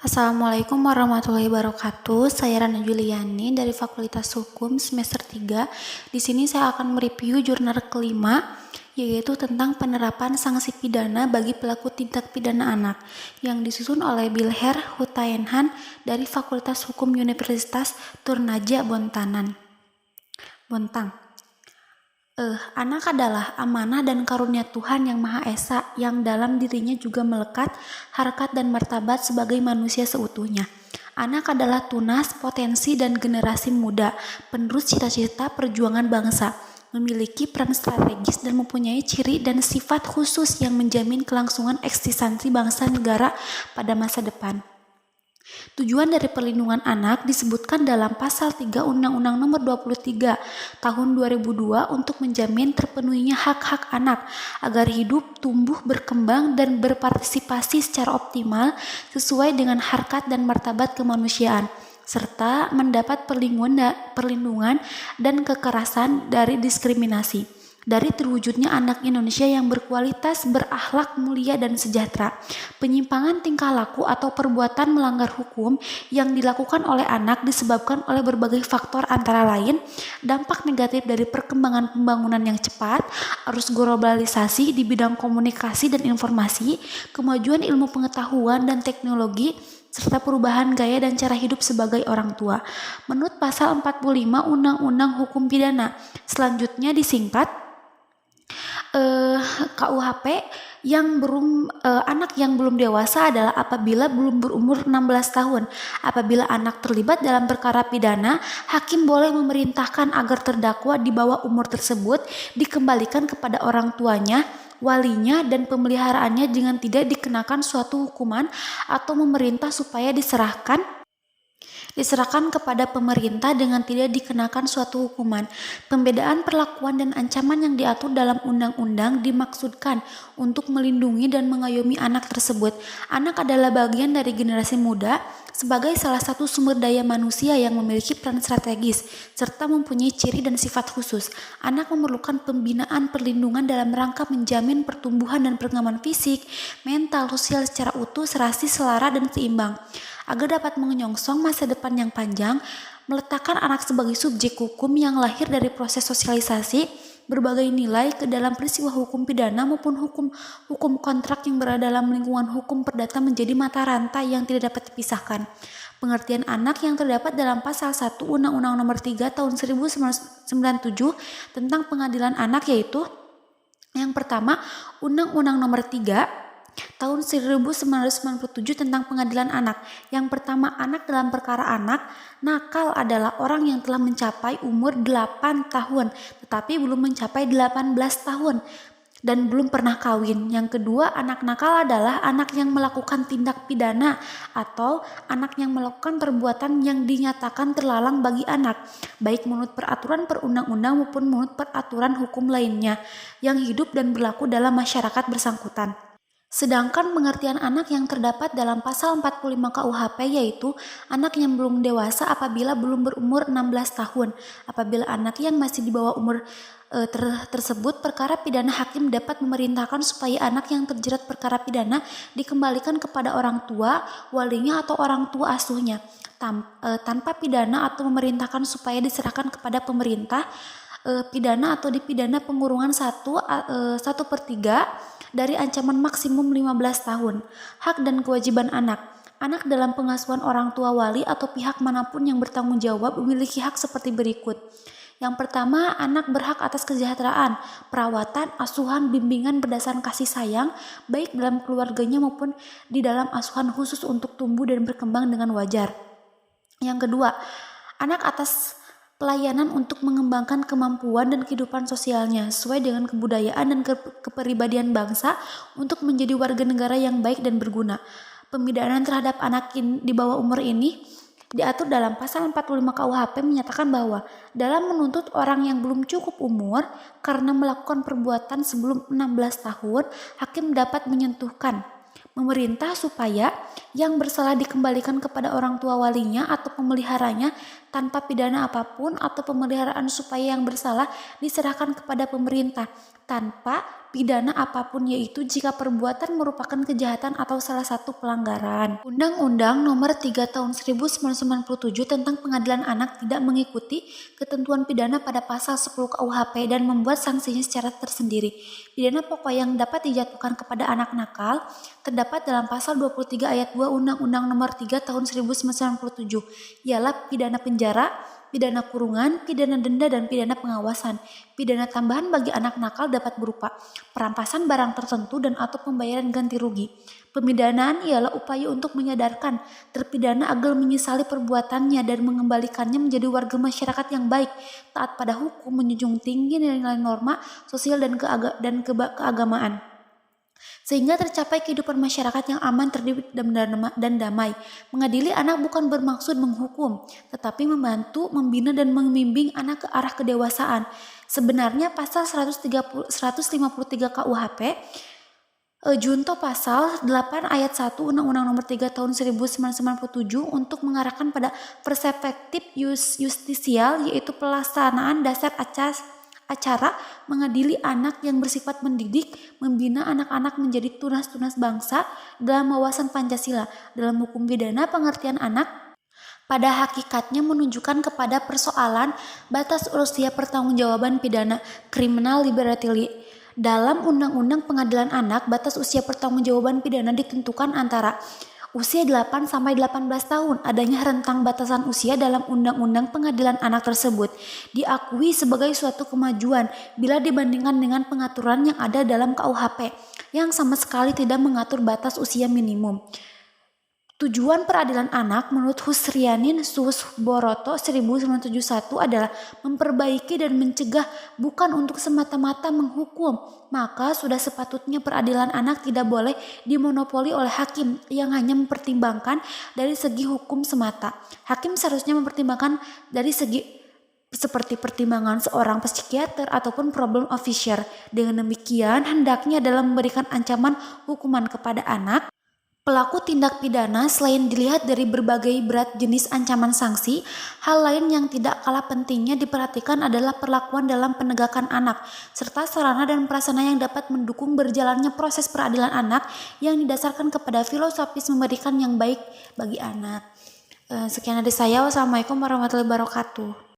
Assalamualaikum warahmatullahi wabarakatuh. Saya Rana Juliani dari Fakultas Hukum semester 3. Di sini saya akan mereview jurnal kelima, yaitu tentang penerapan sanksi pidana bagi pelaku tindak pidana anak, yang disusun oleh Bilher Hutayenhan dari Fakultas Hukum Universitas Turnagaja Bontang. Anak adalah amanah dan karunia Tuhan Yang Maha Esa, yang dalam dirinya juga melekat harkat dan martabat sebagai manusia seutuhnya. Anak adalah tunas, potensi, dan generasi muda, penerus cita-cita perjuangan bangsa, memiliki peran strategis dan mempunyai ciri dan sifat khusus yang menjamin kelangsungan eksistensi bangsa negara pada masa depan. Tujuan dari perlindungan anak disebutkan dalam Pasal 3 Undang-Undang Nomor 23 Tahun 2002 untuk menjamin terpenuhinya hak-hak anak agar hidup, tumbuh, berkembang, dan berpartisipasi secara optimal sesuai dengan harkat dan martabat kemanusiaan, serta mendapat perlindungan dan kekerasan dari diskriminasi. Dari terwujudnya anak Indonesia yang berkualitas, berakhlak mulia dan sejahtera. Penyimpangan tingkah laku atau perbuatan melanggar hukum yang dilakukan oleh anak disebabkan oleh berbagai faktor, antara lain dampak negatif dari perkembangan pembangunan yang cepat, arus globalisasi di bidang komunikasi dan informasi, kemajuan ilmu pengetahuan dan teknologi, serta perubahan gaya dan cara hidup sebagai orang tua. Menurut Pasal 45 Undang-Undang Hukum Pidana, selanjutnya disingkat KUHP, anak yang belum dewasa adalah apabila belum berumur 16 tahun. Apabila anak terlibat dalam perkara pidana, hakim boleh memerintahkan agar terdakwa di bawah umur tersebut dikembalikan kepada orang tuanya, walinya, dan pemeliharaannya dengan tidak dikenakan suatu hukuman, atau memerintah supaya diserahkan kepada pemerintah dengan tidak dikenakan suatu hukuman. Pembedaan perlakuan dan ancaman yang diatur dalam undang-undang dimaksudkan untuk melindungi dan mengayomi anak tersebut. Anak adalah bagian dari generasi muda sebagai salah satu sumber daya manusia yang memiliki peran strategis serta mempunyai ciri dan sifat khusus. Anak memerlukan pembinaan perlindungan dalam rangka menjamin pertumbuhan dan perkembangan fisik, mental, sosial secara utuh, serasi, selara, dan seimbang. Agar dapat menyongsong masa depan yang panjang, meletakkan anak sebagai subjek hukum yang lahir dari proses sosialisasi berbagai nilai ke dalam peristiwa hukum pidana maupun hukum kontrak yang berada dalam lingkungan hukum perdata menjadi mata rantai yang tidak dapat dipisahkan. Pengertian anak yang terdapat dalam Pasal 1 Undang-Undang Nomor 3 Tahun 1997 tentang pengadilan anak, yaitu yang pertama, Undang-Undang Nomor 3 Tahun 1997 tentang pengadilan anak. Yang pertama, anak dalam perkara anak nakal adalah orang yang telah mencapai umur 8 tahun tetapi belum mencapai 18 tahun dan belum pernah kawin. Yang kedua, anak nakal adalah anak yang melakukan tindak pidana atau anak yang melakukan perbuatan yang dinyatakan terlarang bagi anak, baik menurut peraturan perundang-undang maupun menurut peraturan hukum lainnya yang hidup dan berlaku dalam masyarakat bersangkutan. Sedangkan pengertian anak yang terdapat dalam Pasal 45 KUHP yaitu anak yang belum dewasa apabila belum berumur 16 tahun. Apabila anak yang masih di bawah umur tersebut perkara pidana, hakim dapat memerintahkan supaya anak yang terjerat perkara pidana dikembalikan kepada orang tua, walinya, atau orang tua asuhnya tanpa pidana, atau memerintahkan supaya diserahkan kepada pemerintah pidana atau dipidana pengurungan 1/3 dari ancaman maksimum 15 tahun. Hak dan kewajiban anak. Anak dalam pengasuhan orang tua, wali, atau pihak manapun yang bertanggung jawab memiliki hak seperti berikut. Yang pertama, anak berhak atas kesejahteraan, perawatan, asuhan, bimbingan berdasarkan kasih sayang, baik dalam keluarganya maupun di dalam asuhan khusus untuk tumbuh dan berkembang dengan wajar. Yang kedua, anak atas pelayanan untuk mengembangkan kemampuan dan kehidupan sosialnya sesuai dengan kebudayaan dan kepribadian bangsa untuk menjadi warga negara yang baik dan berguna. Pemidanaan terhadap anak di bawah umur ini diatur dalam Pasal 45 KUHP menyatakan bahwa dalam menuntut orang yang belum cukup umur karena melakukan perbuatan sebelum 16 tahun, hakim dapat memerintah supaya yang bersalah dikembalikan kepada orang tua, walinya, atau pemeliharanya tanpa pidana apapun, atau pemeliharaan supaya yang bersalah diserahkan kepada pemerintah tanpa pidana apapun, yaitu jika perbuatan merupakan kejahatan atau salah satu pelanggaran. Undang-Undang Nomor 3 Tahun 1997 tentang Pengadilan Anak tidak mengikuti ketentuan pidana pada pasal 10 KUHP dan membuat sanksinya secara tersendiri. Pidana pokok yang dapat dijatuhkan kepada anak nakal terdapat dalam pasal 23 ayat 2 Undang-Undang Nomor 3 Tahun 1997, ialah pidana penjara, pidana kurungan, pidana denda, dan pidana pengawasan. Pidana tambahan bagi anak nakal dapat berupa perampasan barang tertentu dan atau pembayaran ganti rugi. Pemidanaan ialah upaya untuk menyadarkan terpidana agar menyesali perbuatannya dan mengembalikannya menjadi warga masyarakat yang baik, taat pada hukum, menjunjung tinggi nilai-nilai norma sosial dan keagamaan, sehingga tercapai kehidupan masyarakat yang aman, tertib, dan damai. Mengadili anak bukan bermaksud menghukum, tetapi membantu, membina, dan membimbing anak ke arah kedewasaan. Sebenarnya pasal 153 KUHP junto pasal 8 ayat 1 Undang-Undang Nomor 3 Tahun 1997 untuk mengarahkan pada perspektif justisial, yaitu pelaksanaan dasar acara mengadili anak yang bersifat mendidik, membina anak-anak menjadi tunas-tunas bangsa dalam wawasan Pancasila. Dalam hukum pidana, pengertian anak pada hakikatnya menunjukkan kepada persoalan batas usia pertanggungjawaban pidana, criminal liability. Dalam Undang-Undang Pengadilan Anak, batas usia pertanggungjawaban pidana ditentukan antara usia 8 sampai 18 tahun. Adanya rentang batasan usia dalam Undang-Undang Pengadilan Anak tersebut diakui sebagai suatu kemajuan bila dibandingkan dengan pengaturan yang ada dalam KUHP yang sama sekali tidak mengatur batas usia minimum. Tujuan peradilan anak menurut Husrianin Susboroto 1971 adalah memperbaiki dan mencegah, bukan untuk semata-mata menghukum. Maka sudah sepatutnya peradilan anak tidak boleh dimonopoli oleh hakim yang hanya mempertimbangkan dari segi hukum semata. Hakim seharusnya mempertimbangkan dari segi seperti pertimbangan seorang psikiater ataupun problem officer. Dengan demikian, hendaknya dalam memberikan ancaman hukuman kepada anak, pelaku tindak pidana selain dilihat dari berbagai berat jenis ancaman sanksi, hal lain yang tidak kalah pentingnya diperhatikan adalah perlakuan dalam penegakan anak, serta sarana dan prasarana yang dapat mendukung berjalannya proses peradilan anak yang didasarkan kepada filosofis memberikan yang baik bagi anak. Sekian dari saya. Wassalamualaikum warahmatullahi wabarakatuh.